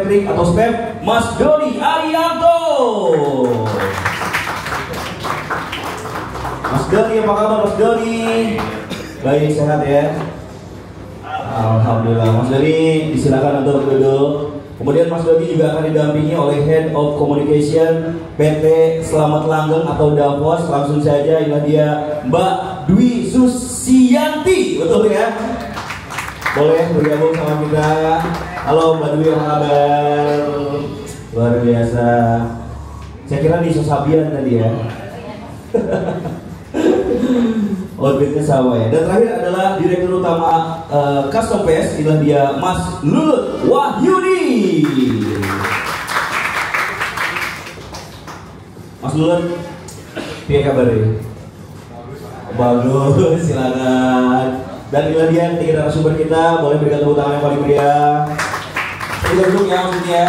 elektrik atau SMEF, Mas Doni Arianto. Mas Doni, apa kabar Mas Doni? Baik, sehat ya? Alhamdulillah. Mas Doni disilakan untuk duduk. Kemudian Mas Doni juga akan didampingi oleh Head of Communication PT Selamat Langgeng atau Davos. Langsung saja, inilah dia Mbak Dwi Susianti, betul ya? Boleh bergabung sama kita. Halo Mbak Dwi, apa kabar? Luar biasa. Saya kira di Sosabian tadi ya. Outfitnya sama ya. Dan terakhir adalah Direktur Utama Custom Fest, inilah dia Mas Lulut Wahyudi. Mas Lulut, apa kabarnya? Bagus, silakan. Dan inilah dia ketiga narasumber kita, boleh berikan tepuk tangan yang paling meriah. Kita duduk ya maksudnya.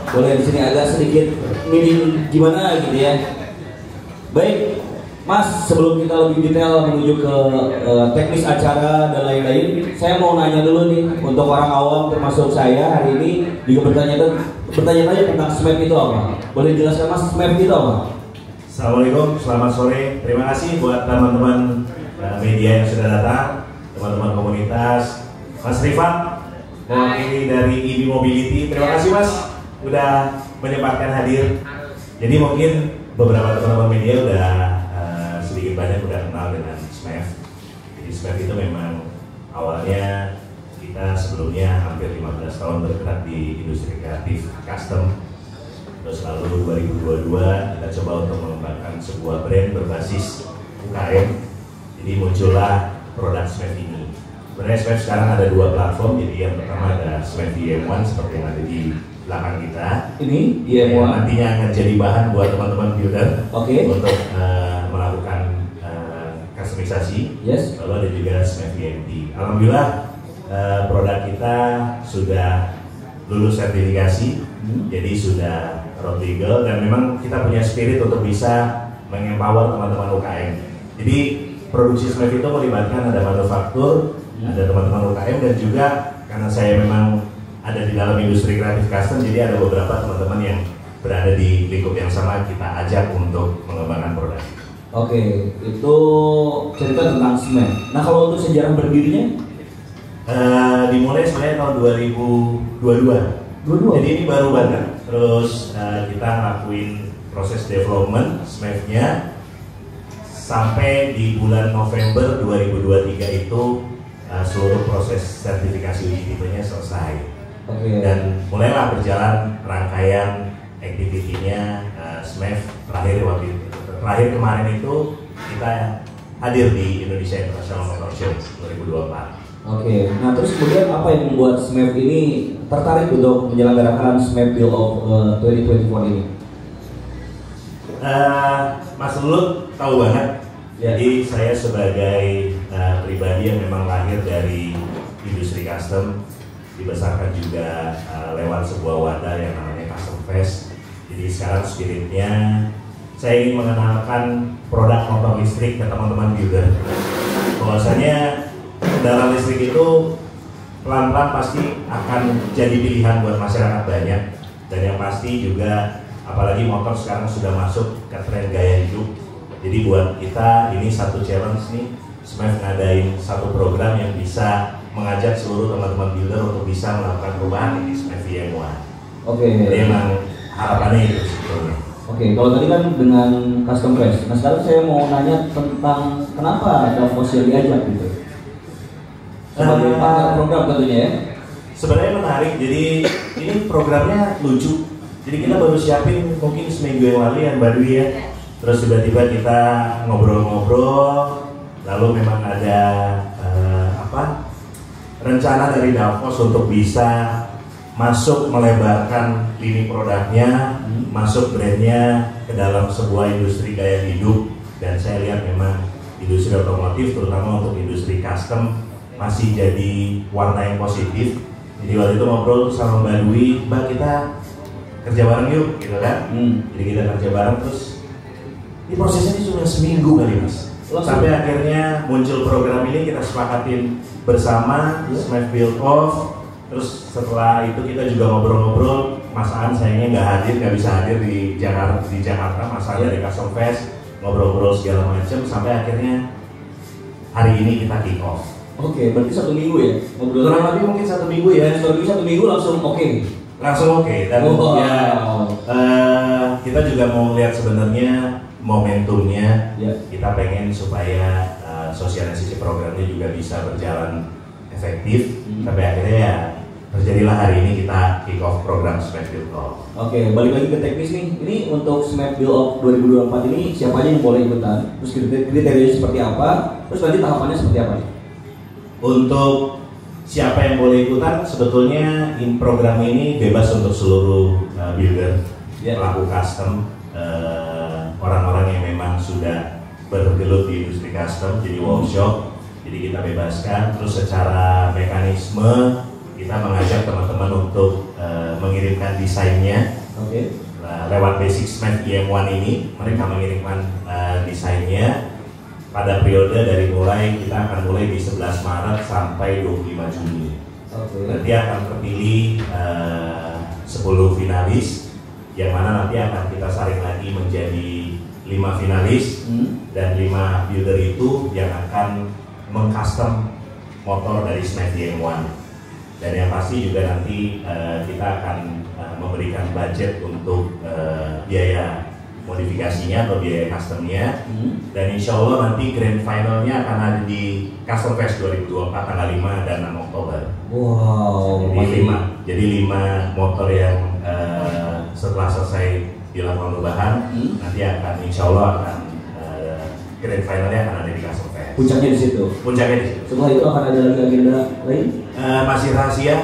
Boleh di sini agak sedikit minim gimana gitu ya. Baik. Mas, sebelum kita lebih detail menuju ke teknis acara dan lain-lain, saya mau nanya dulu nih untuk orang awam termasuk saya hari ini juga bertanya-tanya tentang SMEF itu apa? Boleh jelaskan Mas, SMEF itu apa? Assalamualaikum, selamat sore. Terima kasih buat teman-teman media yang sudah datang, teman-teman komunitas. Mas Rifat, mewakili dari EB Mobility. Terima kasih Mas, sudah menyempatkan hadir. Jadi mungkin beberapa teman-teman media udah sedikit banyak udah kenal dengan SMEF. Jadi SMEF itu memang awalnya kita sebelumnya hampir 15 tahun bergerak di industri kreatif custom. Terus lalu 2022 kita coba untuk mengembangkan sebuah brand berbasis UKM. Jadi muncullah produk SMEF ini. Sebenarnya SMEF sekarang ada dua platform. Jadi yang pertama ada SMEF DM1 seperti yang ada di belakang kita. Ini DM1 nantinya akan jadi bahan buat teman-teman builder untuk melakukan customisasi. Yes. Lalu ada juga SMEF DMT. Alhamdulillah produk kita sudah lulus sertifikasi, jadi sudah road legal, dan memang kita punya spirit untuk bisa mengempower teman-teman UKM. Jadi produksi SMEF itu melibatkan ada manufaktur, ada teman-teman UKM, dan juga karena saya memang ada di dalam industri kreatif custom, jadi ada beberapa teman-teman yang berada di lingkup yang sama kita ajak untuk mengembangkan produk. Oke, itu cerita tentang SMEF. Nah, kalau untuk sejarah berdirinya? Dimulai sebenarnya tahun 2022. Jadi ini baru banget. Terus kita ngelakuin proses development SMEF-nya sampai di bulan November 2023 itu seluruh proses sertifikasi uji tipenya selesai. Dan mulailah berjalan rangkaian activity-nya SMEF terakhir kemarin itu kita hadir di Indonesia International Motor Show 2024. Nah terus kemudian apa yang membuat SMEF ini tertarik untuk menyelenggarakan SMEF Build of 2024 ini? Mas Lulut tahu banget. Jadi saya sebagai pribadi yang memang lahir dari industri custom, dibesarkan juga lewat sebuah wadah yang namanya Custom Fest. Jadi sekarang spiritnya saya ingin mengenalkan produk motor listrik ke teman-teman builder. Bahwasanya kendaraan listrik itu pelan-pelan pasti akan jadi pilihan buat masyarakat banyak. Dan yang pasti juga apalagi motor sekarang sudah masuk ke tren gaya hidup. Jadi buat kita ini satu challenge nih, SMEF ngadain satu program yang bisa mengajak seluruh teman-teman builder untuk bisa melakukan perubahan di SMEF DM1. Jadi emang harapannya itu sebetulnya. Kalau tadi kan dengan Custom Fest. Nah sekarang saya mau nanya tentang kenapa Davos yang diajak gitu. Sebagai partner program tentunya ya. Sebenarnya menarik. Jadi ini programnya lucu. Jadi kita baru siapin mungkin seminggu yang lalu yang baru ya. Terus tiba-tiba kita ngobrol-ngobrol. Lalu memang ada rencana dari Davos untuk bisa masuk melebarkan lini produknya, masuk brandnya ke dalam sebuah industri gaya hidup. Dan saya lihat memang industri otomotif terutama untuk industri custom masih jadi warna yang positif. Jadi waktu itu ngobrol sama Mbak Dwi, Mbak kita kerja bareng yuk gitu kan. Jadi kita kerja bareng, terus ini prosesnya ini cuma seminggu kali Mas. Sampai akhirnya muncul program ini, kita sepakatin bersama SMEF Build Off. Terus setelah itu kita juga ngobrol-ngobrol, Mas Aan sayangnya nggak bisa hadir di Jakarta, Mas Aan dari Custom Fest, ngobrol-ngobrol segala macam sampai akhirnya hari ini kita kick off. Oke, berarti 1 minggu ya? Ngobrol kurang lebih mungkin 1 minggu ya. 1 minggu langsung oke. Langsung oke. Dan ya kita juga mau lihat sebenarnya momentumnya. Kita pengen supaya sosialisasi programnya juga bisa berjalan efektif. Sampai akhirnya ya terjadilah hari ini kita kick off program Smash Build Off. Oke, balik lagi ke teknis nih. Ini untuk Smash Build Off 2024 ini siapa aja yang boleh ikutan? Terus kriterianya seperti apa? Terus nanti tahapannya seperti apa nih? Untuk siapa yang boleh ikutan, sebetulnya program ini bebas untuk seluruh builder, pelaku custom, orang-orang yang memang sudah bergelut di industri custom, jadi workshop. Jadi kita bebaskan. Terus secara mekanisme kita mengajak teman-teman untuk mengirimkan desainnya. Lewat Basic Smash EM1 ini, mereka mengirimkan desainnya pada periode dari kita akan mulai di 11 Maret sampai 25 Juni. Nanti akan terpilih 10 finalis, yang mana nanti akan kita saring lagi menjadi 5 finalis dan 5 builder itu yang akan mengcustom motor dari Smash EM1. Dan yang pasti juga nanti kita akan memberikan budget untuk biaya modifikasinya atau biaya customnya. Dan insya Allah nanti grand finalnya akan ada di Custom Fest 2024 tanggal 5 dan 6 Oktober. Wow. Jadi 5 motor yang setelah selesai dilakukan perubahan nanti akan insya Allah akan grand finalnya akan ada di Custom Fest. Puncaknya di situ. Puncaknya di situ. Setelah itu akan ada lagi agenda lain? Masih rahasia.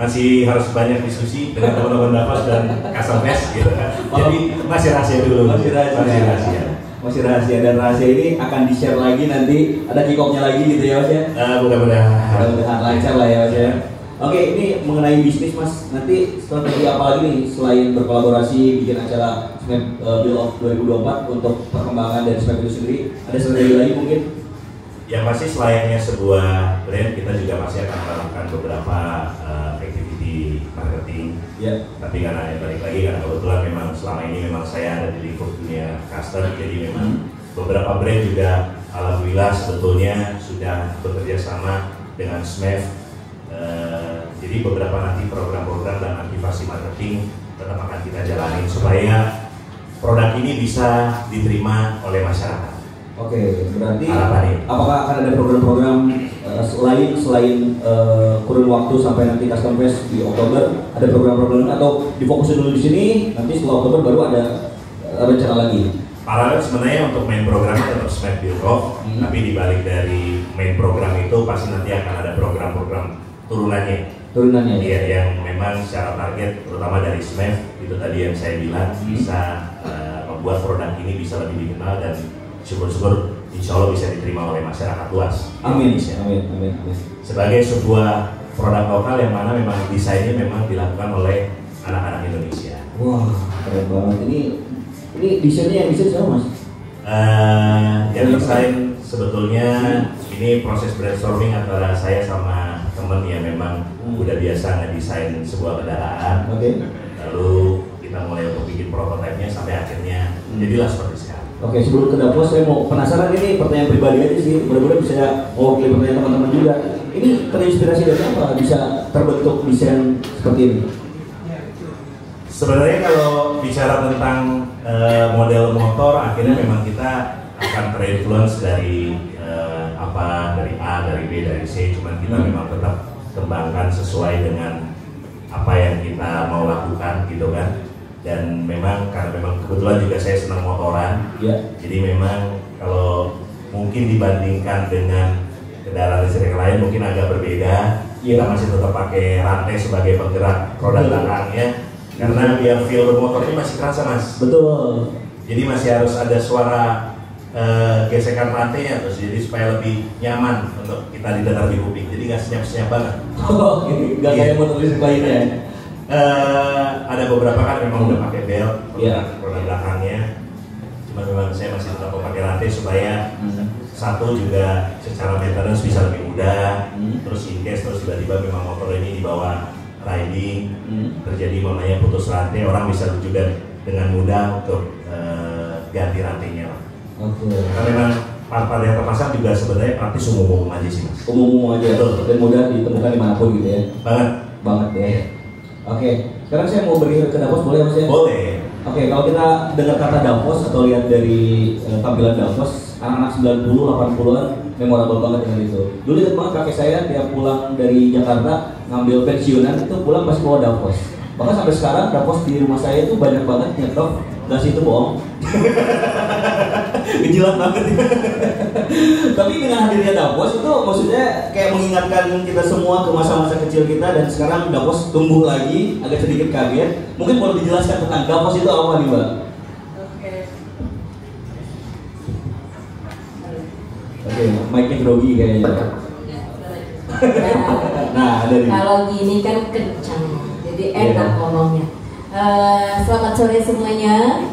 Masih harus banyak diskusi dengan teman-teman Davos dan Custom Fest gitu kan. Jadi masih rahasia dulu. Masih rahasia. Dan rahasia ini akan di-share lagi nanti, ada kick off-nya lagi gitu ya Mas ya? Mudah-mudahan lancar lah ya Mas ya. Oke, ini mengenai bisnis Mas, nanti strategi apa lagi nih selain berkolaborasi bikin acara Smash Build Off 2024 untuk perkembangan dari Smash itu sendiri, ada strategi lagi mungkin? Yang pasti selayaknya sebuah brand, kita juga masih akan melakukan beberapa activity marketing. Tapi karena balik lagi karena kebetulan memang selama ini memang saya ada di lingkup dunia custom, jadi memang beberapa brand juga alhamdulillah sebetulnya sudah bekerja sama dengan Smash. Jadi beberapa nanti program-program dan aktivasi marketing tetap akan kita jalani supaya produk ini bisa diterima oleh masyarakat. Oke, berarti apakah akan ada program-program selain kurun waktu sampai nanti Custom Fest di Oktober, ada program-program atau difokusin dulu di sini, nanti setelah Oktober baru ada rencana lagi? Paralel sebenarnya untuk main programnya tetap Smash Build Off, tapi dibalik dari main program itu pasti nanti akan ada program-program turunannya. Iya, yang memang secara target terutama dari Smash itu tadi yang saya bilang bisa membuat produk ini bisa lebih dikenal dan syukur-syukur insya Allah bisa diterima oleh masyarakat luas. Amin. Sebagai sebuah produk lokal yang mana memang desainnya memang dilakukan oleh anak-anak Indonesia. Wah, keren banget. Ini desainnya yang desain siapa Mas? Yang desain sebetulnya ini proses brainstorming antara saya sama teman yang memang udah biasa ngedesain sebuah kendaraan. Lalu kita mulai untuk bikin prototipenya sampai akhirnya jadilah seperti sekarang. Oke, sebelum ke dapur saya mau penasaran, ini pertanyaan pribadi aja sih, mudah-mudahan bisa mewakili pertanyaan teman-teman juga. Ini terinspirasi dari apa bisa terbentuk desain seperti ini? Sebenarnya kalau bicara tentang model motor, akhirnya memang kita akan terinfluence dari dari A, dari B, dari C, cuman kita memang tetap kembangkan sesuai dengan apa yang kita mau lakukan gitu kan. Dan memang karena memang kebetulan juga saya senang motoran, jadi memang kalau mungkin dibandingkan dengan kendaraan listrik lain mungkin agak berbeda. Kita masih tetap pakai rantai sebagai penggerak roda belakangnya, karena biar feel motornya masih kerasa Mas. Betul. Jadi masih harus ada suara gesekan rantainya terus, jadi supaya lebih nyaman untuk kita didengar di kuping. Jadi nggak senyap-senyap banget. Nggak kayak motor listrik lainnya. Ada beberapa kan memang udah pakai belt roda belakangnya, Cuma memang saya masih tetap memakai rantai supaya satu juga secara maintenance bisa lebih mudah. Terus in case terus tiba-tiba memang motor ini dibawa riding, terjadi mamanya putus rantai, orang bisa juga dengan mudah untuk ganti rantainya. Karena memang part-part yang terpasang juga sebenarnya praktis umum-umum aja sih mas. Umum-umum aja, dan mudah ditemukan dimanapun gitu ya. Banget ya. Oke, sekarang saya mau beri ke Davos, boleh mas ya? Boleh. Oke, kalau kita dengar kata Davos atau lihat dari tampilan Davos, anak-anak 90, 80-an memorable banget dengan itu. Dulu ingat banget kakek saya tiap pulang dari Jakarta ngambil pensiunan itu pulang pasti bawa Davos. Bahkan sampai sekarang Davos di rumah saya itu banyak banget nyetok, gas itu bohong. Gejilat banget. Tapi dengan hadirnya Davos itu maksudnya kayak mengingatkan kita semua ke masa-masa kecil kita, dan sekarang Davos tumbuh lagi, agak sedikit kaget. Mungkin boleh dijelaskan tentang Davos itu apa nih Mbak? Oke, mic-nya grogi kayaknya. Nah, ada nih. Kalau gini kan kencang, jadi enak ngomongnya. Selamat sore semuanya.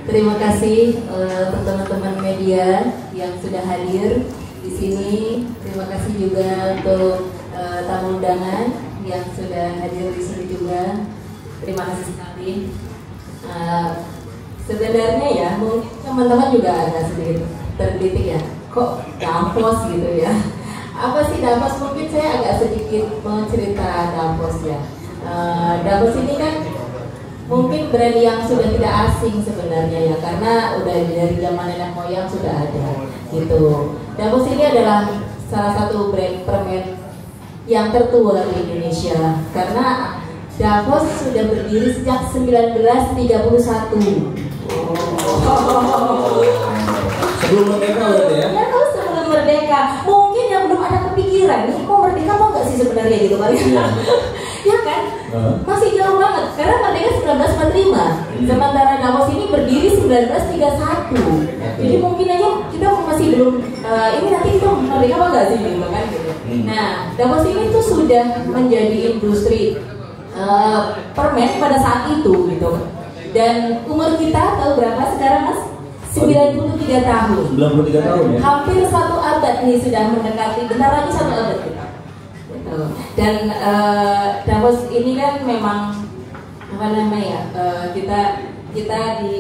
Terima kasih untuk teman-teman media yang sudah hadir di sini. Terima kasih juga untuk tamu undangan yang sudah hadir di sini juga. Terima kasih sekali. Sebenarnya ya, mungkin teman-teman juga agak sedikit tergelitik ya. Kok Davos gitu ya? Apa sih Davos? Mungkin saya agak sedikit mencerita Davos ya. Davos ini kan mungkin brand yang sudah tidak asing sebenarnya ya, karena udah dari zaman nenek moyang sudah ada gitu. Davos ini adalah salah satu brand permen yang tertua di Indonesia, karena Davos sudah berdiri sejak 1931. Sebelum merdeka berarti ya? Ya, sebelum merdeka. Mungkin yang belum ada kepikiran nih, kok merdeka mau nggak sih sebenarnya gitu kali ya? Ya kan? Masih jauh banget, karena merdeka 1945. Sementara Davos ini berdiri 1931. Jadi mungkin aja kita masih belum, ini nanti kita merdeka apa nggak sih gitu kan? Gitu. Nah, Davos ini tuh sudah menjadi industri permen pada saat itu gitu. Dan umur kita tahu berapa sekarang mas? 93 tahun. 93 tahun ya? Hampir 1 abad nih, sudah mendekati, bentar lagi 1 abad kita. Dan Davos ini kan memang apa namanya kita di,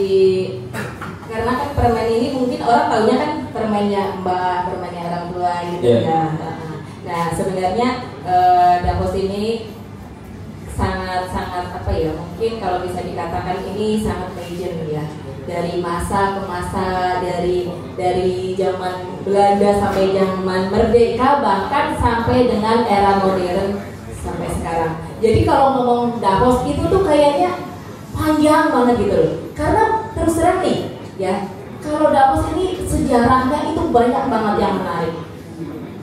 karena kan permen ini mungkin orang taunya kan permennya mbak, permennya orang tua gitu ya. Nah sebenarnya Davos ini sangat apa ya, mungkin kalau bisa dikatakan ini sangat legend ya, dari masa ke masa, dari zaman Belanda sampai zaman merdeka, bahkan sampai dengan era modern sampai sekarang. Jadi kalau ngomong Davos itu tuh kayaknya panjang banget gitu loh, karena terus terang nih ya, kalau Davos ini sejarahnya itu banyak banget yang menarik.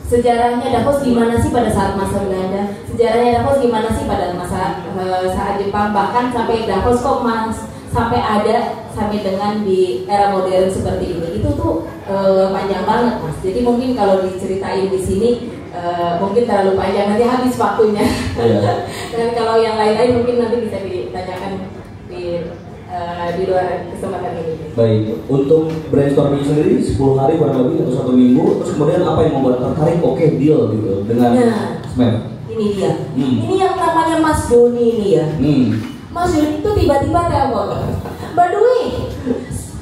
Sejarahnya Davos gimana sih pada saat masa Belanda, sejarahnya Davos gimana sih pada masa saat Jepang, bahkan sampai Davos kok sampai ada sampai dengan di era modern seperti ini, itu tuh panjang banget mas. Jadi mungkin kalau diceritain di sini mungkin terlalu panjang, nanti habis waktunya. Dan kalau yang lain-lain mungkin nanti bisa ditanyakan di luar kesempatan ini. Baik, untuk brainstorming sendiri 10 hari kurang lebih atau 1 minggu, terus kemudian apa yang membuat tertarik? Oke, deal gitu dengan Smep. Ini dia. Ini yang namanya Mas Doni ini ya. Mas Doni itu tiba-tiba telepon. Mbak Dwi,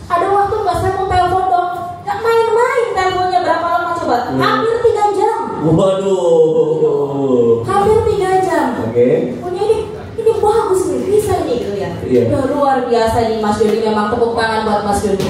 ada waktu nggak saya mau telepon dong? Nggak main-main teleponnya, berapa lama coba? Hampir 3 jam. Waduh. Hampir 3 jam. Oke. Punya ini bagus nih, bisa nih gitu ya. Udah luar biasa nih Mas Doni, memang tepuk tangan buat Mas Doni.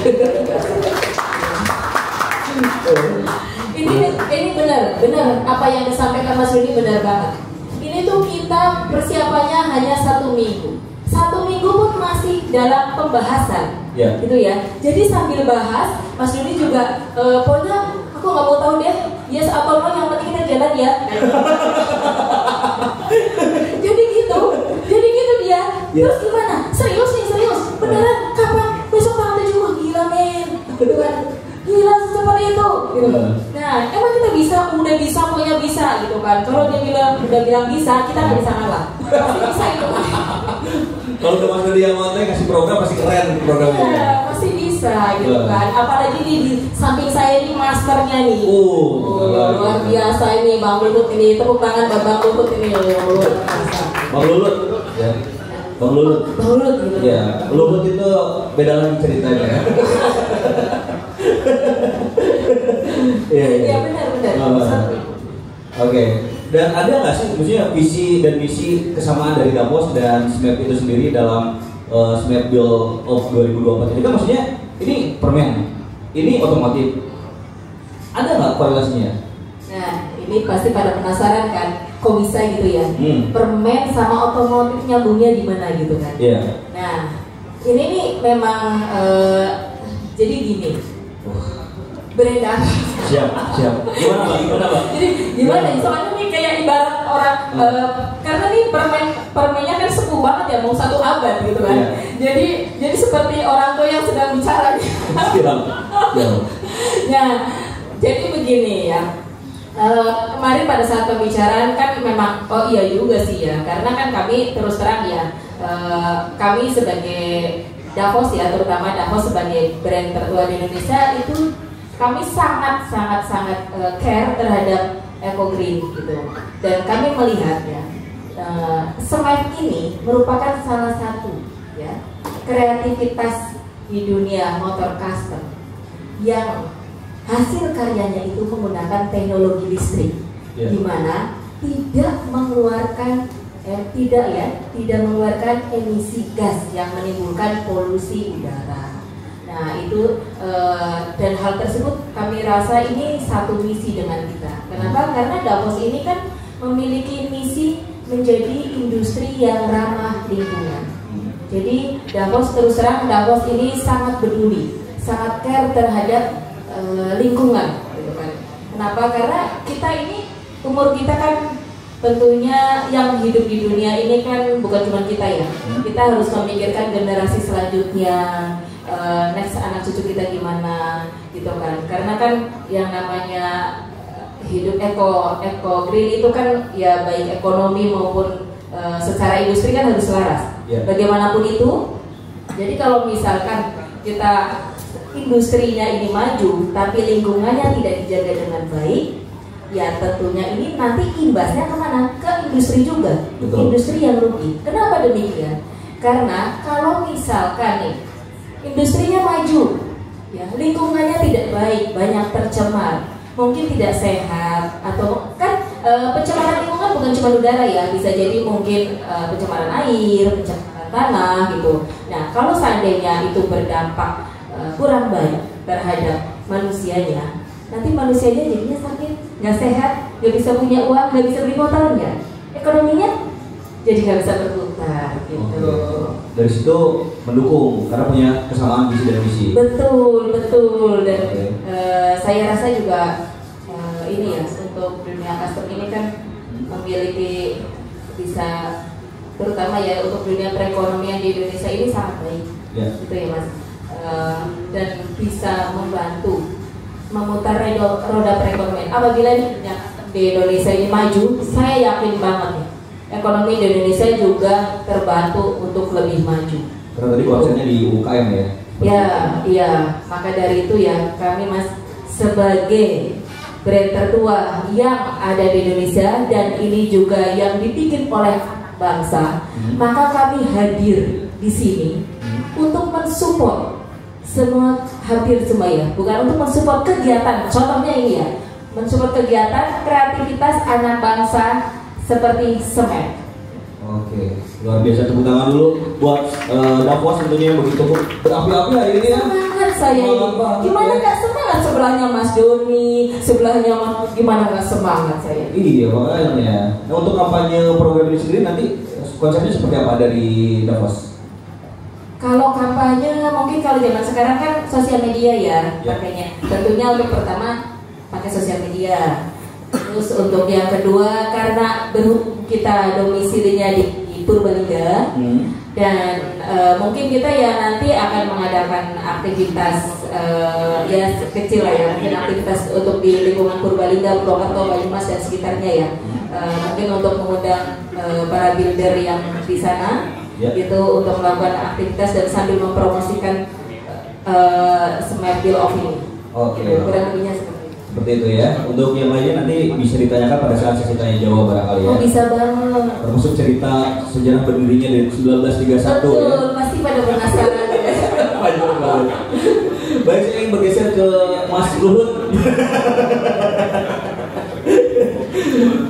Ini benar apa yang disampaikan Mas Doni benar banget. Ini tuh kita persiapannya hanya 1 minggu. 1 minggu pun masih dalam pembahasan, gitu ya. Jadi sambil bahas, Mas Doni juga, pokoknya aku nggak mau tahu deh, yes atau no, yang penting kita jalan ya. Jadi gitu dia. Terus gimana? Serius nih, serius. Beneran? Kapan? Besok tanggal 7. Wah gila men. Gila secepat itu. Gitu. Nah, emang kita udah bisa, pokoknya bisa gitu kan. Kalau dia udah bilang bisa, kita nggak bisa ngalah. Pasti bisa itu. Kalau udah Mas Dodi yang ngontek kasih program pasti keren programnya. Iya, pasti bisa. bisa gitu kan. Apalagi di samping saya ini masternya nih. Luar biasa ini Bang Luhut ini, tepuk tangan buat Bang Luhut ini luar biasa. Bang Luhut, ya. Bang Luhut. Bang Luhut gitu. Ya, Luhut itu beda lagi ceritanya. Iya benar. Oke. Dan ada nggak sih, maksudnya visi dan misi kesamaan dari Davos dan SMAP itu sendiri dalam SMAP Build of 2024 ini kan maksudnya ini permen, ini otomotif. Ada nggak korelasinya? Nah, ini pasti pada penasaran kan, kok bisa gitu ya? Permen sama otomotif nyambungnya di mana gitu kan? Iya. Nah, ini nih memang jadi gini. Beredar. Siap. Gimana bang? Jadi gimana? Soalnya nih kayak ibarat orang karena nih permennya kan sepuh banget ya, mau 1 abad gitu kan. Jadi seperti orang tua yang sedang bicara. Nah, jadi begini ya. Kemarin pada saat pembicaraan kan memang iya juga sih ya, karena kan kami terus terang ya, kami sebagai Davos ya, terutama Davos sebagai brand tertua di Indonesia itu kami sangat care terhadap eco green gitu, dan kami melihat ya SMAP ini merupakan salah satu ya kreativitas di dunia motor custom yang hasil karyanya itu menggunakan teknologi listrik, di mana tidak mengeluarkan tidak mengeluarkan emisi gas yang menimbulkan polusi udara. Nah itu dan hal tersebut kami rasa ini satu misi dengan kita. Kenapa? Karena Davos ini kan memiliki misi menjadi industri yang ramah lingkungan. Jadi Davos terus terang Davos ini sangat peduli, sangat care terhadap lingkungan, gitu kan. Kenapa? Karena kita ini umur kita kan tentunya yang hidup di dunia ini kan bukan cuma kita ya. Kita harus memikirkan generasi selanjutnya. Next anak cucu kita gimana gitu kan, karena kan yang namanya hidup eco green itu kan ya baik ekonomi maupun secara industri kan harus selaras. Bagaimanapun itu, jadi kalau misalkan kita industrinya ini maju tapi lingkungannya tidak dijaga dengan baik, ya tentunya ini nanti imbasnya kemana? Ke industri juga. Betul. Industri yang rugi. Kenapa demikian? Karena kalau misalkan nih industrinya maju, ya lingkungannya tidak baik, banyak tercemar, mungkin tidak sehat, atau kan pencemaran lingkungan bukan cuma udara ya, bisa jadi mungkin pencemaran air, pencemaran tanah gitu. Nah kalau seandainya itu berdampak kurang baik terhadap manusianya, nanti manusianya jadinya sakit, nggak sehat, nggak bisa punya uang, nggak bisa beli motornya, ekonominya jadi nggak bisa berputar gitu. Dari situ mendukung karena punya kesamaan visi dan misi. Betul dan saya rasa juga ini ya, untuk dunia custom ini kan memiliki bisa, terutama ya untuk dunia perekonomian di Indonesia ini sangat baik, gitu ya Mas, dan bisa membantu memutar roda perekonomian. Apabila di Indonesia ini maju, saya yakin banget ya ekonomi di Indonesia juga terbantu untuk lebih maju. Karena tadi konsennya di UKM ya? Iya. Maka dari itu ya kami Mas sebagai brand tertua yang ada di Indonesia dan ini juga yang dibikin oleh bangsa, maka kami hadir di sini untuk mensupport hampir semua ya, bukan untuk mensupport kegiatan. Contohnya ini ya, mensupport kegiatan kreativitas anak bangsa seperti SMAP. Oke, luar biasa, tepuk tangan dulu buat Davos tentunya yang begitu berapi-api hari ini ya. Semangat saya ini. Gimana nggak semangat sebelahnya Mas Doni, sebelahnya Mas, gimana nggak semangat saya? Iya makanya. Nah untuk kampanye program ini sendiri nanti konsepnya seperti apa dari Davos? Kalau kampanye mungkin kalau zaman sekarang kan sosial media ya pakainya. Tentunya untuk pertama pakai sosial media. Terus untuk yang kedua karena kita domisilinya di Purbalingga dan mungkin kita ya nanti akan mengadakan aktivitas ya kecil lah ya, mungkin aktivitas untuk di lingkungan Purbalingga, Purwokerto, Banyumas dan sekitarnya ya. Mungkin untuk mengundang para builder yang di sana gitu untuk melakukan aktivitas dan sambil mempromosikan semapil of ini. Oke. Kurang lebihnya seperti itu. Seperti itu ya. Untuk yang lainnya nanti bisa ditanyakan pada saat sesi tanya jawab barangkali ya. Oh bisa banget. Termasuk cerita sejarah berdirinya dari 1931 Betul, ya. pasti pada penasaran ya. Baik, saya ingin bergeser ke Mas Luhut.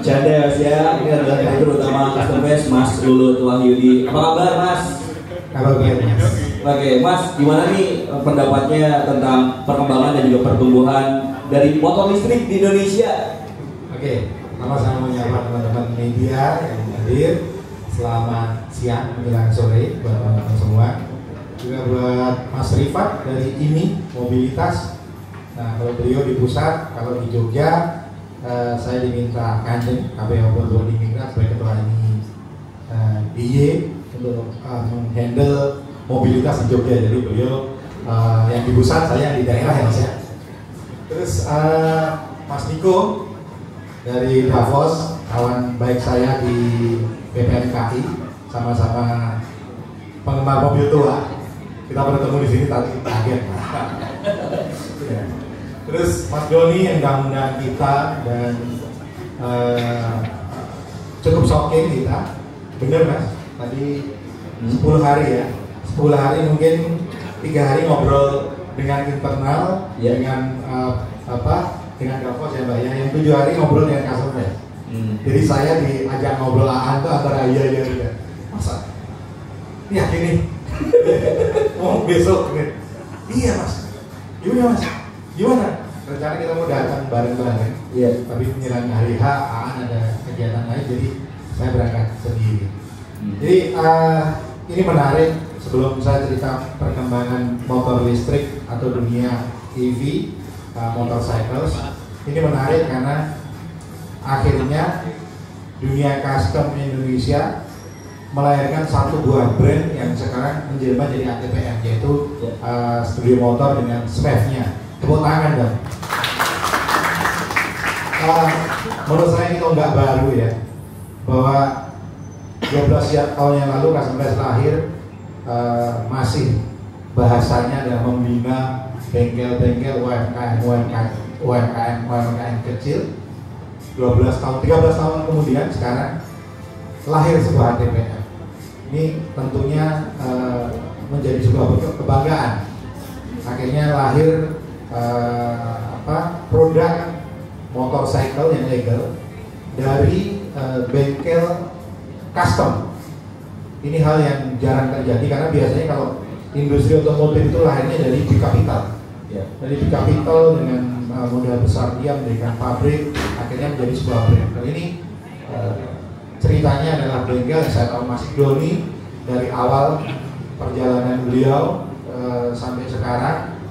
Canda ya Mas ya. Ini adalah direktur utama Custom Fest Mas Luhut Wahyudi. Apa kabar Mas? Kabar baik Mas. Oke Mas, gimana nih pendapatnya tentang perkembangan dan juga pertumbuhan dari motor listrik di Indonesia? Oke, sama-sama menyapa teman-teman media yang hadir. Selamat siang menjelang sore buat teman-teman semua. Juga buat Mas Rifat dari IMI Mobilitas. Nah, kalau beliau di pusat, kalau di Jogja, saya diminta Kanjeng KPO Bodimigrat sebagai ketua IMI DIY untuk menghandle mobilitas di Jogja. Jadi beliau yang di pusat, saya yang di daerah ya Mas ya. Terus Mas Niko dari Davos, kawan baik saya di BPNKI, sama-sama penggemar mobil tua. Kita bertemu di sini tadi kaget. Ya. Terus Mas Doni yang undang-undang kita dan cukup shocking kita. Bener Mas, tadi 10 hari ya. 10 hari mungkin 3 hari ngobrol dengan internal, ya. dengan dengan Davos ya Mbak ya. Yang 7 hari ngobrol dengan Custom Fest. Jadi saya diajak ngobrol tuh antara iya. Masa? Yakin nih? Mau besok nih? Iya Mas. Gimana Mas? Gimana? Rencana kita mau datang bareng-bareng. Iya. Tapi menjelang hari H ada kegiatan lain, jadi saya berangkat sendiri. Jadi ini menarik. Sebelum saya cerita perkembangan motor listrik atau dunia EV, motorcycles, ini menarik karena akhirnya dunia custom Indonesia melahirkan satu buah brand yang sekarang menjelma jadi ATPM, yaitu studio motor dengan SPEV-nya. Tepuk tangan dong. Menurut saya ini nggak baru ya, bahwa 12 tahun yang lalu Custom Fest lahir, masih bahasanya adalah membina bengkel-bengkel UMKM kecil. 13 tahun kemudian sekarang lahir sebuah ATPM. Ini tentunya menjadi sebuah kebanggaan. Akhirnya lahir produk motorcycle yang legal dari bengkel custom. Ini hal yang jarang terjadi karena biasanya kalau industri otomotif itu lahirnya dari big capital. Ya. Dari big capital dengan modal besar dia mendirikan pabrik, akhirnya menjadi sebuah brand. Kali ini ceritanya adalah bengkel yang saya tahu Mas Doni dari awal perjalanan beliau sampai sekarang,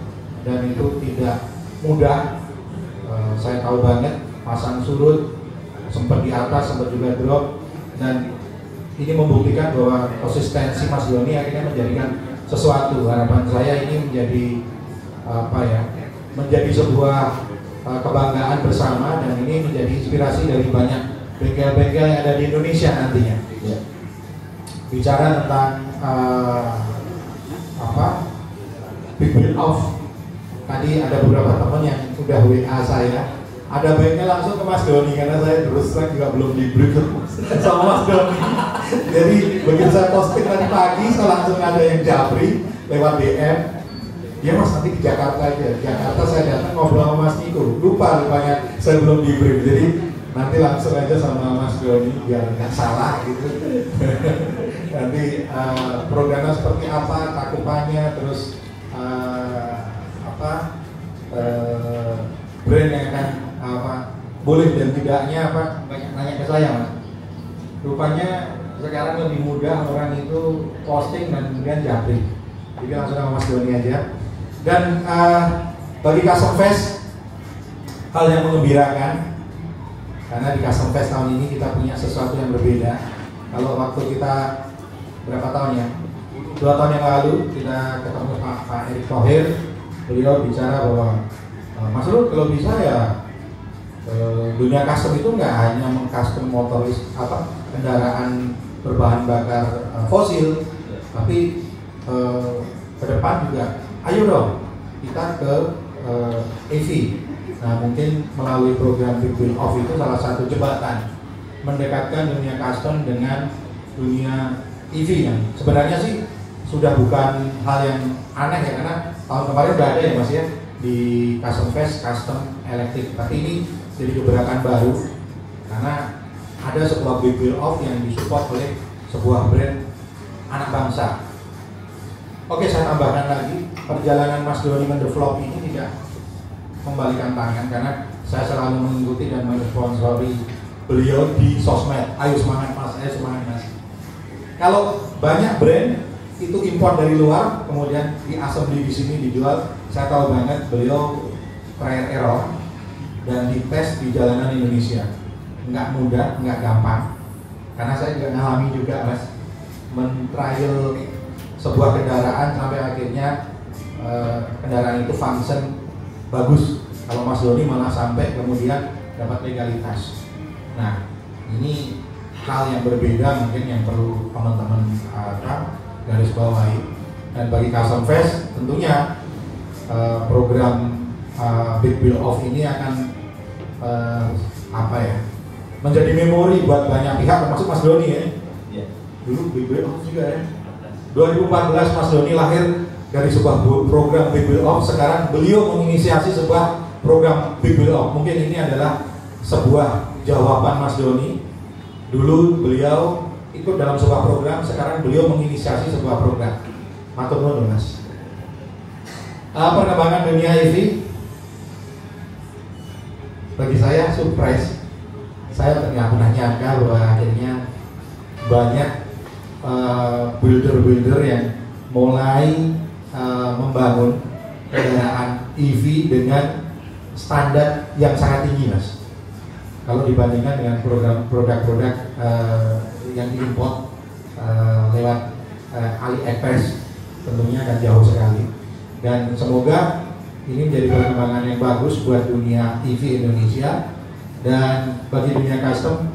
dan itu tidak mudah. Saya tahu banget pasang surut, sempat di atas, sempat juga drop, dan ini membuktikan bahwa konsistensi Mas Doni akhirnya menjadikan sesuatu. Harapan saya ini menjadi menjadi sebuah kebanggaan bersama, dan ini menjadi inspirasi dari banyak bengkel-bengkel yang ada di Indonesia nantinya. Ya. Bicara tentang big build off, tadi ada beberapa teman yang udah WA saya. Ada bengkel langsung ke Mas Doni karena saya terus terang juga belum di brief sama Mas Doni. Jadi begitu saya posting tadi pagi, saya langsung ada yang japri lewat DM. Ya Mas, nanti ke Jakarta aja. Jakarta saya datang ngobrol sama Mas Niko. Rupanya saya belum di brief. Jadi nanti langsung aja sama Mas Doni biar nggak salah gitu. Nanti programnya seperti apa, cakupannya, terus brand yang akan boleh dan tidaknya banyak nanya ke saya Mas. Rupanya sekarang lebih mudah orang itu posting dan kemudian japri. Jadi langsung sama Mas Doni aja. Dan bagi Custom Fest hal yang mengembirakan, karena di Custom Fest tahun ini kita punya sesuatu yang berbeda. Kalau waktu kita berapa tahun ya? 2 tahun yang lalu kita ketemu Pak Erick Thohir, beliau bicara bahwa Mas Rud, kalau bisa ya dunia custom itu nggak hanya mengcustom motor kendaraan berbahan bakar fosil, tapi ke depan juga ayo dong kita ke EV. Nah mungkin melalui program Big Wheel Off itu salah satu jembatan mendekatkan dunia custom dengan dunia EV yang sebenarnya sih sudah bukan hal yang aneh ya, karena tahun kemarin udah ada ya Mas ya di Custom Fest custom elektrik, tapi ini jadi gebrakan baru karena ada sebuah Big Wheel Off yang disupport oleh sebuah brand anak bangsa. Oke, saya tambahkan lagi, perjalanan Mas Doni mendevelop ini tidak membalikan tangan karena saya selalu mengikuti dan mensponsori beliau di sosmed. Ayo semangat Mas, ayo semangat Mas. Kalau banyak brand itu import dari luar, kemudian di-assembly di sini dijual, saya tahu banget beliau trial error dan dites di jalanan Indonesia. Nggak mudah, nggak gampang. Karena saya juga ngalami juga Mas, men-trial sebuah kendaraan sampai akhirnya kendaraan itu function bagus. Kalau Mas Doni malah sampai kemudian dapat legalitas. Nah, ini hal yang berbeda mungkin yang perlu teman-teman garis bawahi. Dan bagi Custom Fest tentunya program Big Wheel Off ini akan menjadi memori buat banyak pihak, termasuk Mas Doni ya. Dulu Big Wheel Off juga ya. 2014 Mas Doni lahir dari sebuah program Big Wheel Off. Sekarang beliau menginisiasi sebuah program Big Wheel Off. Mungkin ini adalah sebuah jawaban Mas Doni. Dulu beliau ikut dalam sebuah program, sekarang beliau menginisiasi sebuah program. Matur nuwun Mas. Perkembangan dunia EV bagi saya surprise. Saya nggak pernah nyangka bahwa akhirnya banyak builder-builder yang mulai membangun kendaraan EV dengan standar yang sangat tinggi Mas. Kalau dibandingkan dengan produk-produk yang diimport lewat AliExpress, tentunya akan jauh sekali. Dan semoga ini menjadi perkembangan yang bagus buat dunia EV Indonesia dan bagi dunia custom.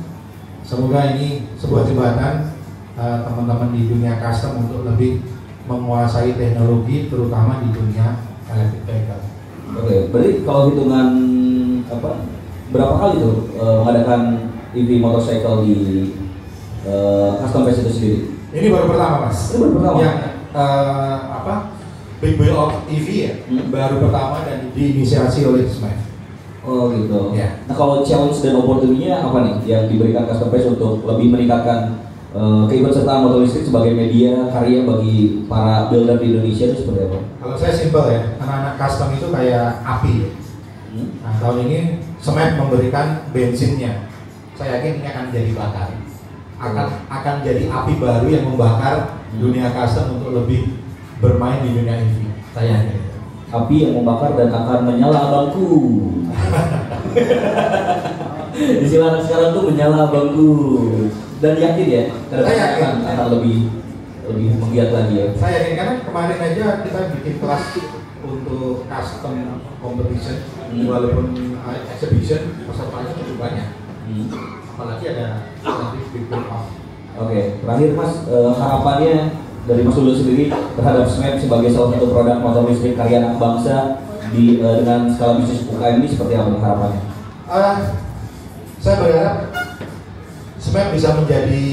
Semoga ini sebuah jembatan teman-teman di dunia custom untuk lebih menguasai teknologi, terutama di dunia electric vehicle. Oke, berarti kalau hitungan berapa kali tuh mengadakan EV motorcycle di Custom Fest itu sendiri? Ini baru pertama Mas. Ini baru pertama. Yang Big Wheel Off EV ya, baru pertama dan diinisiasi oleh SMAP. Oh gitu. Ya. Nah kalau challenge dan opportunity-nya apa nih yang diberikan Custom Fest untuk lebih meningkatkan keikutsertaan motor listrik sebagai media karya bagi para builder di Indonesia itu seperti apa? Kalau saya simpel ya, anak-anak custom itu kayak api. Nah, tahun ini SMAP memberikan bensinnya. Saya yakin ini akan jadi bakar. Akan jadi api baru yang membakar dunia custom untuk lebih bermain di dunia EV. Saya yakin. Api yang membakar dan akan menyala abangku. Istilah sekarang tuh menyala abangku. Dan yakin ya, karena akan lebih menggiat lagi ya. Saya yakin karena kemarin aja kita bikin kelas untuk custom competition, walaupun exhibition pesertanya cukup banyak. Apalagi ada Big Wheel Off. Oke, terakhir Mas, harapannya dari Mas Ulul sendiri terhadap SMAP sebagai salah satu produk motor listrik karya anak bangsa dengan skala bisnis UKM ini seperti apa harapannya? Saya berharap SMAP bisa menjadi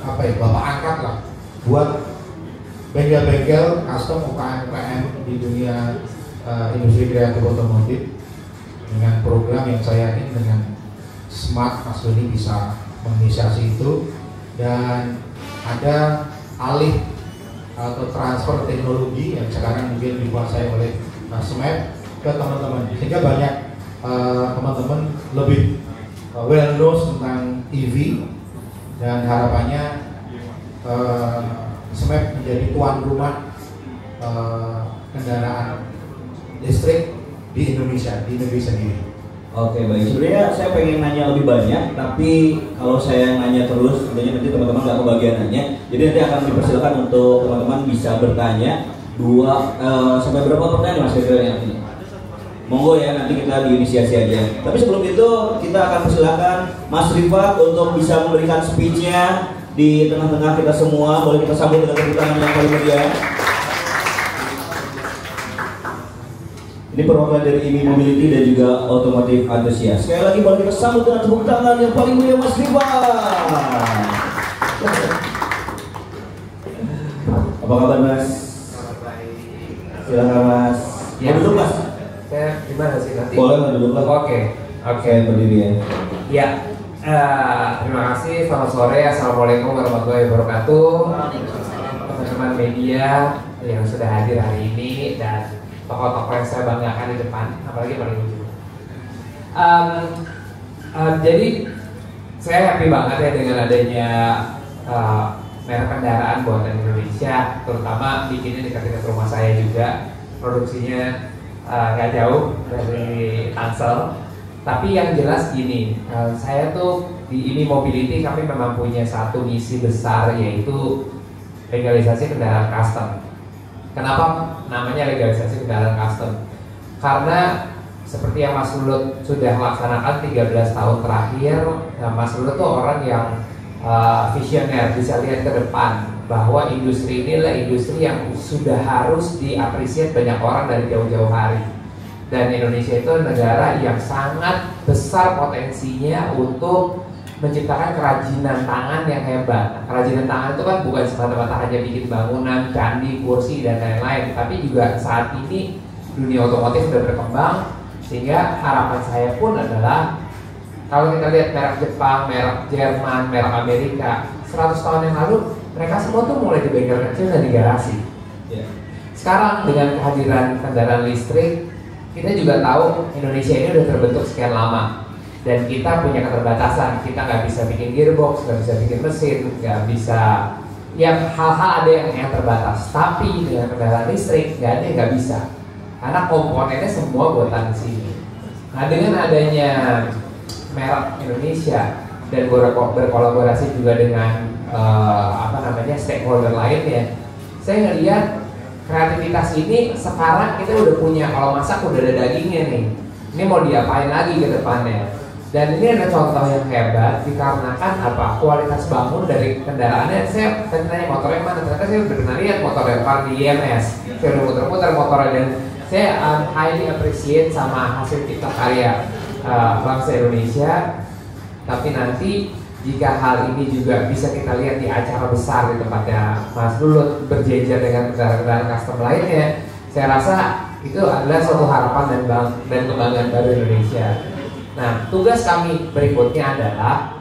bapak angkat lah buat bengkel-bengkel custom UKM di dunia industri kreatif otomotif dengan program yang saya yakin dengan smart Mas Doni bisa menginisiasi itu dan ada alih atau transfer teknologi yang sekarang mungkin dikuasai oleh SMAP ke teman-teman sehingga banyak teman-teman lebih well known tentang EV dan harapannya SMAP menjadi tuan rumah kendaraan listrik di Indonesia, di negeri sendiri. Oke baik, sebenarnya saya pengen nanya lebih banyak, tapi kalau saya nanya terus, tentunya nanti teman-teman nggak kebagian nanya. Jadi nanti akan dipersilakan untuk teman-teman bisa bertanya 2 sampai berapa pertanyaan Mas kira-kira nanti? Monggo ya, nanti kita diinisiasi aja. Tapi sebelum itu kita akan persilakan Mas Rifat untuk bisa memberikan speech-nya di tengah-tengah kita semua. Boleh kita sambut dengan tepuk tangan yang paling meriah. Ini perwakilan dari IMI Mobility dan juga Otomotif Antusias. Sekali lagi boleh kita sambut dengan tepuk tangan yang paling mulia Mas Rifat. Apa kabar Mas? Silakan Mas. Ya, duduk Mas. Saya gimana sih nanti? Boleh lah duduk lah. Oke. Berdiri ya. Ya. Terima kasih. Selamat sore. Assalamualaikum warahmatullahi wabarakatuh. Teman-teman media yang sudah hadir hari ini dan tokoh-tokoh yang saya banggakan di depan, apalagi paling ujung. Jadi saya happy banget ya dengan adanya merek kendaraan buatan Indonesia, terutama bikinnya dekat-dekat rumah saya juga. Produksinya nggak jauh dari Tangsel. Tapi yang jelas gini, saya tuh di IMI Mobility kami memang punya satu misi besar, yaitu legalisasi kendaraan custom. Kenapa namanya legalisasi kendaraan custom? Karena seperti yang Mas Lulut sudah laksanakan 13 tahun terakhir, Mas Lulut tuh orang yang visioner, bisa lihat ke depan bahwa industri ini adalah industri yang sudah harus diapresiasi banyak orang dari jauh-jauh hari. Dan Indonesia itu negara yang sangat besar potensinya untuk menciptakan kerajinan tangan yang hebat. Kerajinan tangan itu kan bukan semata-mata hanya bikin bangunan, candi, kursi, dan lain-lain, tapi juga saat ini dunia otomotif sudah berkembang, sehingga harapan saya pun adalah kalau kita lihat merek Jepang, merek Jerman, merek Amerika 100 tahun yang lalu, mereka semua tuh mulai di bengkel kecil dan di garasi. Sekarang dengan kehadiran kendaraan listrik, kita juga tahu Indonesia ini udah terbentuk sekian lama dan kita punya keterbatasan. Kita nggak bisa bikin gearbox, nggak bisa bikin mesin, nggak bisa, ya hal-hal ada yang terbatas. Tapi dengan kendaraan listrik nggak ada yang nggak bisa, karena komponennya semua buatan di sini. Nah, dengan adanya merek Indonesia dan berkolaborasi juga dengan stakeholder lainnya, saya ngelihat kreativitas ini sekarang kita udah punya. Kalau masak udah ada dagingnya nih, ini mau diapain lagi ke depannya. Dan ini ada contoh yang hebat dikarenakan apa? Kualitas bangun dari kendaraannya. Saya tanya motornya mana, ternyata saya udah pernah lihat motor Rempar di IMS. Saya udah muter-muter motornya dan saya highly appreciate sama hasil cipta karya bangsa Indonesia. Tapi nanti jika hal ini juga bisa kita lihat di acara besar di tempatnya Mas Lulut berjejer dengan kendaraan custom lainnya, saya rasa itu adalah suatu harapan dan kebanggaan baru Indonesia. Nah, tugas kami berikutnya adalah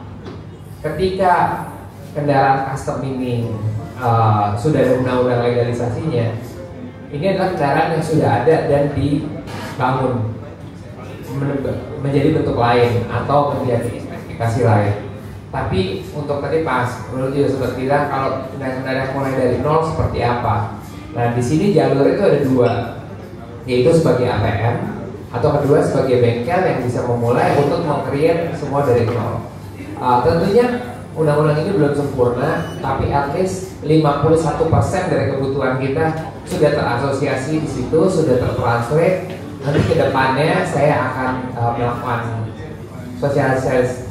ketika kendaraan custom ini sudah ada undang-undang legalisasinya, ini adalah kendaraan yang sudah ada dan dibangun menjadi bentuk lain atau menjadi spesifikasi lain. Tapi untuk tadi Mas Lulut juga sempat bilang kalau kendaraan mulai dari nol seperti apa. Nah, di sini jalur itu ada dua, yaitu sebagai ATM atau kedua sebagai bengkel yang bisa memulai untuk meng-create semua dari nol. Tentunya undang-undang ini belum sempurna, tapi at least 51% dari kebutuhan kita sudah terasosiasi di situ, sudah tertranslate. Nanti ke depannya saya akan melakukan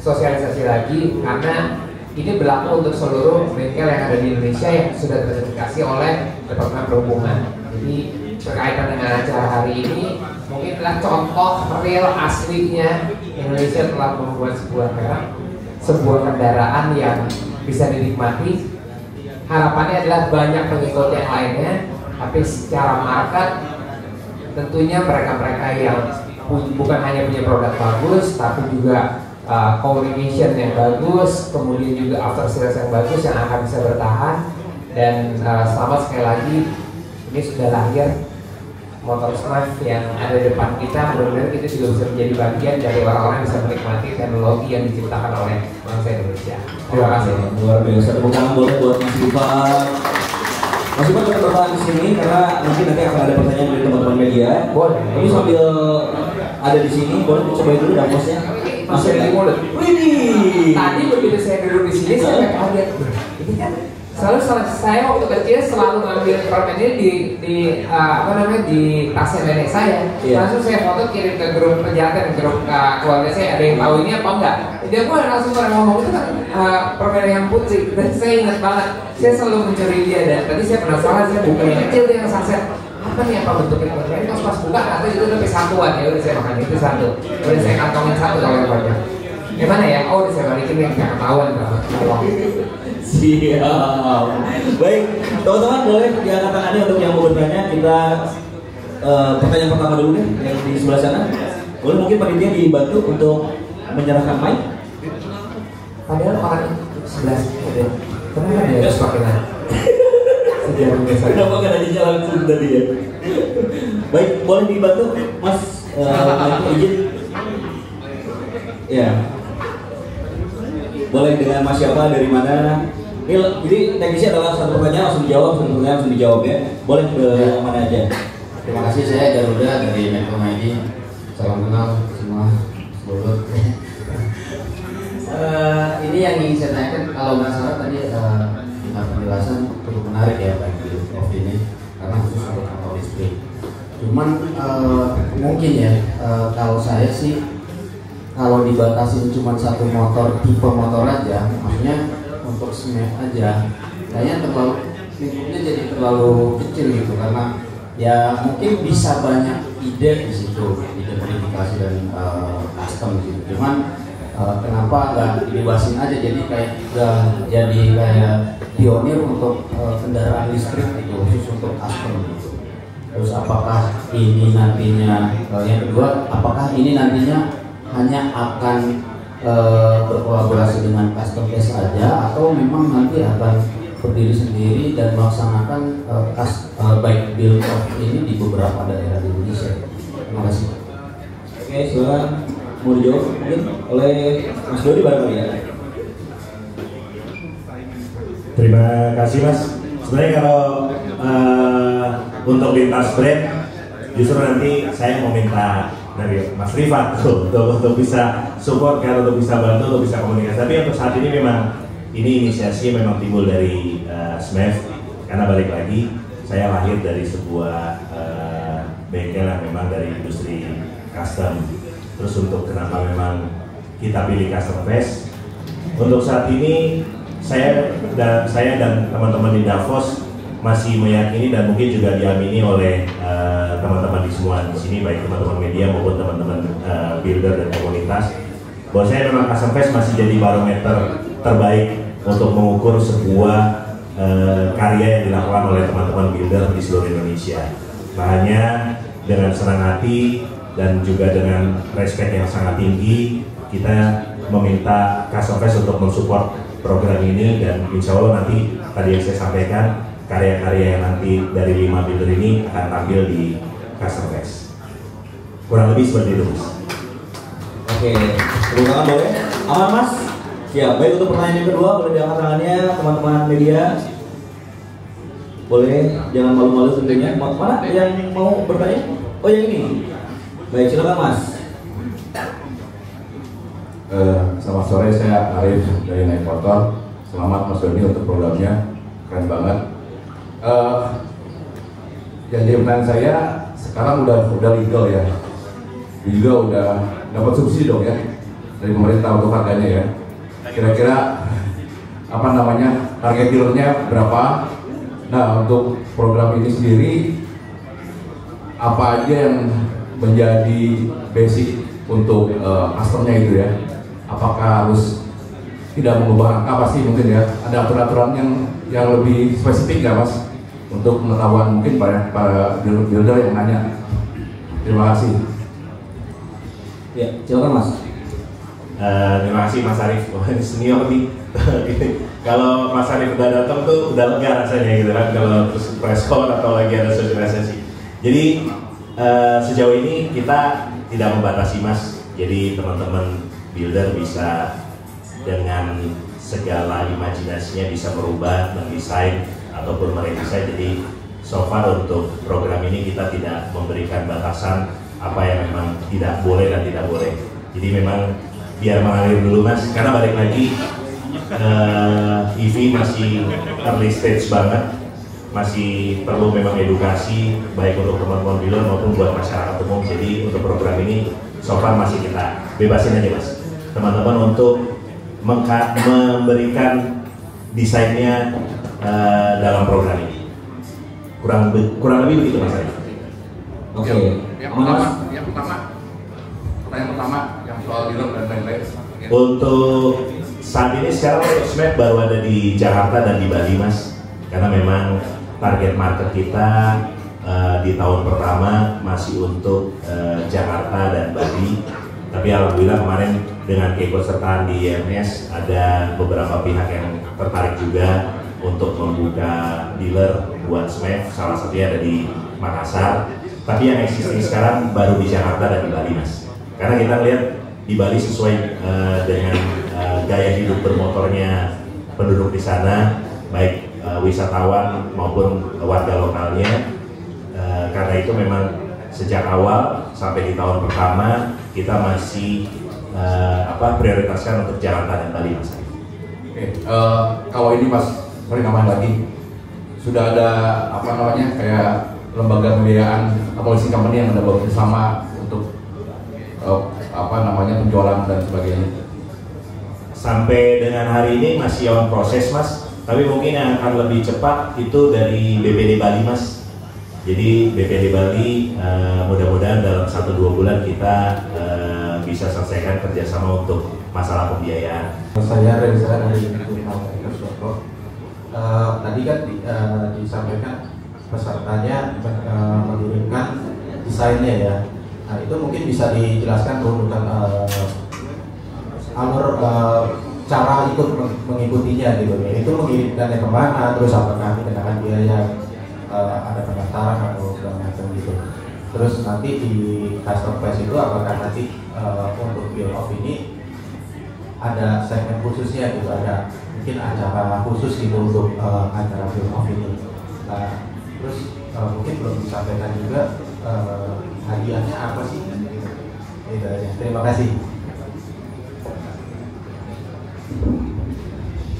sosialisasi lagi, karena ini berlaku untuk seluruh bengkel yang ada di Indonesia yang sudah tersertifikasi oleh Departemen Perhubungan. Jadi berkaitan dengan acara hari ini, mungkin adalah contoh real aslinya Indonesia telah membuat sebuah merek, sebuah kendaraan yang bisa dinikmati. Harapannya adalah banyak pengikut yang lainnya, tapi secara market tentunya mereka-mereka yang bukan hanya punya produk bagus, tapi juga communication yang bagus, kemudian juga after sales yang bagus yang akan bisa bertahan. Dan selamat sekali lagi, ini sudah lahir motor Smart yang ada di depan kita. Mudah-mudahan kita juga bisa menjadi bagian dari orang-orang yang bisa menikmati teknologi yang diciptakan oleh bangsa Indonesia. Terima kasih. Luar biasa, tepuk tangan boleh buat Mas Rifat. Mas Rifat tetap bertahan di sini karena nanti akan ada pertanyaan dari teman-teman media. Boleh. Tapi sambil ada di sini, boleh dicobain dulu dapurnya. Masih ada di mulut. Widih. Tadi begitu saya duduk di sini, saya kaget. Ini kan selalu saya waktu kecil selalu ngambil permen ini di tasnya nenek saya. Langsung saya foto kirim ke grup penjahatan, grup keluarga saya. Ada yang tahu ini apa enggak? Dia pun langsung pada ngomong itu kan permen yang putih. Dan saya ingat banget, saya selalu mencuri dia. Dan tadi saya penasaran, saya buka yang kecil yang saset. Apa apa nih apa bentuknya kontrak ini pas buka atau itu lebih satuan ya udah saya makan itu satu, udah saya kantongin satu kalau yang banyak. Gimana ya? Oh udah saya balikin yang nggak ketahuan kalau siap. Baik, teman-teman boleh diangkat tangannya untuk yang mau bertanya. Kita pertanyaan pertama dulu deh yang di sebelah sana. Boleh mungkin panitia dibantu untuk menyerahkan mic. Padahal orang sebelah udah kenapa dia harus pakai nanya? Sejarah biasa. Kenapa kan aja jalan tadi ya? Baik, boleh dibantu Mas izin. Ya. Boleh dengan Mas siapa dari mana? Jadi teknisnya adalah satu pertanyaan langsung dijawab, satu pertanyaan langsung dijawab ya. Boleh ke mana aja. Terima kasih, saya Garuda dari Metro ID. Salam kenal semua seluruh. Ini yang ingin saya tanyakan, kalau nggak salah tadi penjelasan cukup menarik ya Pak of ini, karena khusus untuk motor listrik. Cuman mungkin ya kalau saya sih kalau dibatasin cuma satu motor, tipe motor aja, maksudnya untuk SMEF aja, kayaknya terlalu lingkupnya jadi terlalu kecil gitu, karena ya mungkin bisa banyak ide di situ, ide modifikasi dan custom gitu. Cuman kenapa nggak dibebasin aja, jadi kayak jadi kayak pionir untuk kendaraan listrik gitu, khusus untuk custom gitu. Terus apakah ini nantinya yang kedua, apakah ini nantinya hanya akan berkolaborasi dengan custom case saja, atau memang nanti akan berdiri sendiri dan melaksanakan baik build of ini di beberapa daerah di Indonesia. Terima kasih. Oke, silakan mau dijawab mungkin oleh Mas Dodi barangkali ya. Terima kasih Mas. Sebenarnya kalau untuk lintas brand, justru nanti saya mau minta dari Mas Rifat untuk bisa support kan, untuk bisa bantu, untuk bisa komunikasi. Tapi untuk saat ini memang ini inisiasi memang timbul dari SMEF, karena balik lagi saya lahir dari sebuah bengkel yang memang dari industri custom. Terus untuk kenapa memang kita pilih custom fest? Untuk saat ini saya dan teman-teman di Davos masih meyakini dan mungkin juga diamini oleh teman-teman di semua di sini, baik teman-teman media maupun teman-teman builder dan komunitas, bahwa saya memang custom fest masih jadi barometer terbaik untuk mengukur sebuah karya yang dilakukan oleh teman-teman builder di seluruh Indonesia. Makanya dengan senang hati dan juga dengan respect yang sangat tinggi, kita meminta Custom Fest untuk mensupport program ini, dan insya Allah nanti tadi yang saya sampaikan, karya-karya yang nanti dari 5 builder ini akan tampil di Custom Fest. Kurang lebih seperti itu, Mas. Oke, tepuk tangan boleh? Aman Mas? Siap. Baik, untuk pertanyaan yang kedua boleh diangkat tangannya teman-teman media. Boleh, jangan malu-malu tentunya. Mana yang mau bertanya? Oh yang ini. Baik, silakan Mas. Selamat sore, saya Arif dari Naik Motor. Selamat Mas Doni untuk programnya, keren banget. Yang jadi pertanyaan saya, sekarang udah legal ya, juga udah dapat subsidi dong ya dari pemerintah untuk harganya ya. Kira-kira apa namanya target dealernya berapa? Nah, untuk program ini sendiri apa aja yang menjadi basic untuk customnya itu ya? Apakah harus tidak mengubah angka? Pasti mungkin ya. Ada aturan-aturan yang lebih spesifik nggak Mas? Untuk pengetahuan mungkin para builder yang nanya. Terima kasih. Ya, silakan Mas. Terima kasih Mas Arif, ini senior nih. Kalau Mas Arif udah datang tuh udah lega rasanya gitu kan, kalau terus press con atau lagi ada sosialisasi. Jadi sejauh ini kita tidak membatasi Mas, jadi teman-teman builder bisa dengan segala imajinasinya bisa merubah, mendesain ataupun meredesain. Jadi so far untuk program ini kita tidak memberikan batasan apa yang memang tidak boleh dan tidak boleh. Jadi memang biar mengalir dulu Mas, karena balik lagi EV masih early stage banget, masih perlu memang edukasi baik untuk teman-teman dealer maupun buat masyarakat umum. Jadi untuk program ini so far masih kita bebasin aja Mas, teman-teman untuk memberikan desainnya dalam program ini. Kurang lebih begitu Mas. Oke. Yang pertama yang soal dealer dan lain-lain. Untuk saat ini sekarang untuk SMAP baru ada di Jakarta dan di Bali Mas, karena memang target market kita di tahun pertama masih untuk Jakarta dan Bali. Tapi alhamdulillah kemarin dengan keikutsertaan di IMS ada beberapa pihak yang tertarik juga untuk membuka dealer buat SMAP, salah satunya ada di Makassar. Tapi yang existing sekarang baru di Jakarta dan di Bali Mas. Karena kita lihat di Bali sesuai dengan gaya hidup bermotornya penduduk di sana, baik wisatawan maupun warga lokalnya. Karena itu memang sejak awal sampai di tahun pertama kita masih prioritaskan untuk Jakarta dan Bali Mas. Oke, kalau ini Mas, mari ngapain lagi? Sudah ada kayak lembaga pembiayaan atau leasing company yang ada bersama untuk penjualan dan sebagainya. Sampai dengan hari ini masih on proses Mas, tapi mungkin yang akan lebih cepat itu dari BPD Bali Mas. Jadi BPD Bali mudah-mudahan dalam 1-2 bulan kita bisa selesaikan kerjasama untuk masalah pembiayaan. Saya Reza dari Suarco. Tadi kan disampaikan pesertanya mengirimkan desainnya ya. Nah itu mungkin bisa dijelaskan runutan alur cara ikut mengikutinya gitu. Itu mengirimkannya kemana, terus apakah dikenakan biaya ada pendaftaran atau segala macam gitu. Terus nanti di custom phase itu apakah nanti untuk build off ini ada segmen khususnya gitu, ada mungkin acara khusus gitu untuk acara build off ini. Terus mungkin belum disampaikan juga hadiahnya apa sih? Gitu aja. Terima kasih.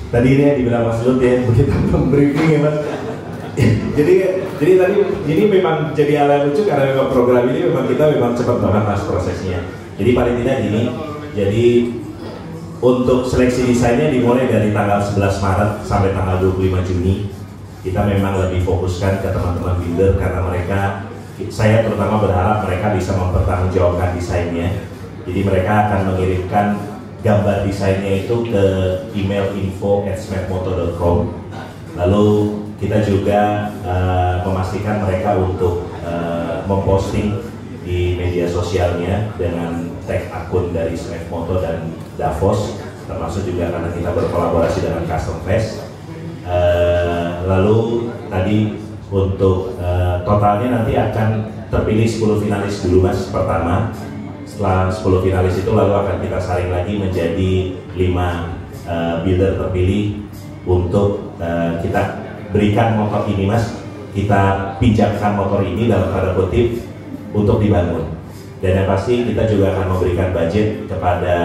Tadi ini yang dibilang Mas Lut ya, begitu briefing ya Mas. jadi tadi ini memang jadi hal yang lucu karena memang program ini memang kita cepat banget Mas prosesnya. Jadi paling tidak gini, jadi untuk seleksi desainnya dimulai dari tanggal 11 Maret sampai tanggal 25 Juni. Kita memang lebih fokuskan ke teman-teman builder karena mereka, saya terutama berharap mereka bisa mempertanggungjawabkan desainnya. Jadi mereka akan mengirimkan gambar desainnya itu ke email info@smapmoto.com. Lalu kita juga memastikan mereka untuk memposting di media sosialnya dengan tag akun dari Smap Moto dan Davos, termasuk juga karena kita berkolaborasi dengan Custom Fest. Lalu tadi untuk totalnya nanti akan terpilih 10 finalis dulu Mas pertama. Setelah 10 finalis itu lalu akan kita saring lagi menjadi 5 builder terpilih untuk kita berikan motor ini Mas. Kita pinjamkan motor ini dalam tanda kutip untuk dibangun. Dan yang pasti kita juga akan memberikan budget kepada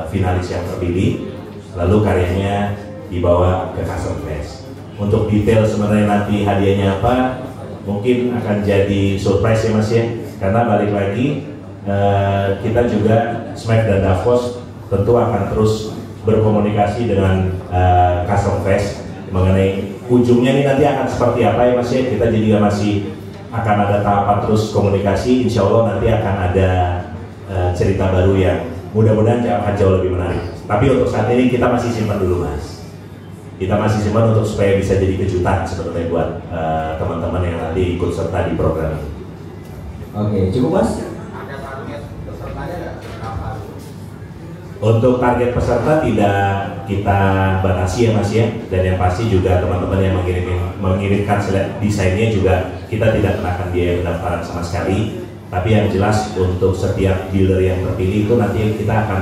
finalis yang terpilih, lalu karyanya dibawa ke Custom Fest. Untuk detail sebenarnya nanti hadiahnya apa, mungkin akan jadi surprise ya Mas ya. Karena balik lagi kita juga Smap dan Davos tentu akan terus berkomunikasi dengan Custom Fest mengenai ujungnya ini nanti akan seperti apa ya Mas ya. Kita juga masih akan ada tahapan terus komunikasi. Insya Allah nanti akan ada cerita baru yang mudah-mudahan akan jauh lebih menarik. Tapi untuk saat ini kita masih simpan dulu Mas. Kita masih simpan untuk supaya bisa jadi kejutan sebetulnya buat teman-teman yang nanti ikut serta di program ini. Oke, cukup Mas? Ada target pesertanya nggak? Untuk target peserta tidak kita batasi ya Mas ya. Dan yang pasti juga teman-teman yang mengirimkan desainnya juga kita tidak kenakan biaya pendaftaran sama sekali. Tapi yang jelas untuk setiap dealer yang terpilih itu nanti kita akan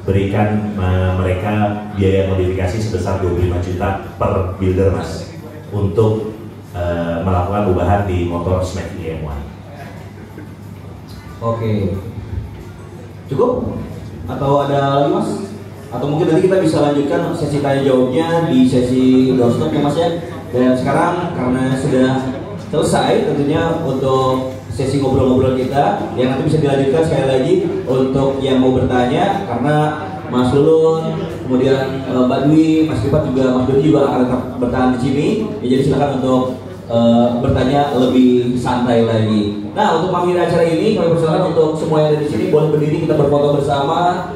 berikan mereka biaya modifikasi sebesar 25 juta per builder Mas untuk melakukan perubahan di motor Smap EM1. Oke, cukup? Atau ada lagi Mas? Atau mungkin nanti kita bisa lanjutkan sesi tanya jawabnya di sesi doorstop ya Mas ya. Dan sekarang karena sudah selesai tentunya untuk sesi ngobrol-ngobrol kita yang nanti bisa dilanjutkan sekali lagi untuk yang mau bertanya, karena Mas Lulun, kemudian Mbak Dwi, Mas Rifat juga, Mas Dodi juga akan tetap bertahan di sini. Ya, jadi silakan untuk bertanya lebih santai lagi. Nah, untuk mengakhiri acara ini kami persilakan untuk semua yang ada di sini boleh berdiri, kita berfoto bersama.